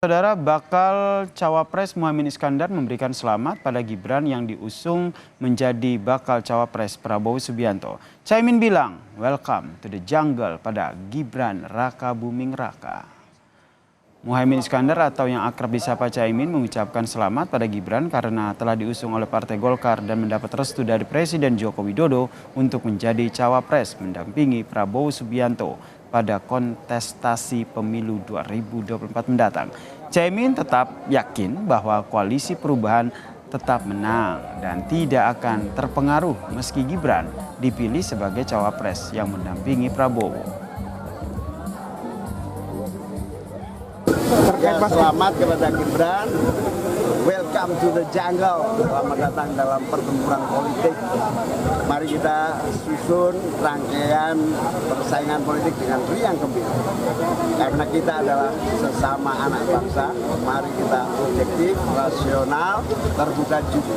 Saudara, bakal Cawapres Muhaimin Iskandar memberikan selamat pada Gibran yang diusung menjadi bakal Cawapres Prabowo Subianto. Caimin bilang, welcome to the jungle pada Gibran Raka Buming Raka. Muhaimin Iskandar atau yang akrab disapa Caimin mengucapkan selamat pada Gibran karena telah diusung oleh Partai Golkar dan mendapat restu dari Presiden Joko Widodo untuk menjadi Cawapres mendampingi Prabowo Subianto pada kontestasi pemilu 2024 mendatang. Caimin tetap yakin bahwa koalisi perubahan tetap menang dan tidak akan terpengaruh meski Gibran dipilih sebagai Cawapres yang mendampingi Prabowo. Ya, selamat kepada Gibran, welcome to the jungle, selamat datang dalam pertempuran politik. Mari kita susun rangkaian persaingan politik dengan riang gembira. Karena kita adalah sesama anak bangsa, mari kita objektif, rasional, terbuka juga.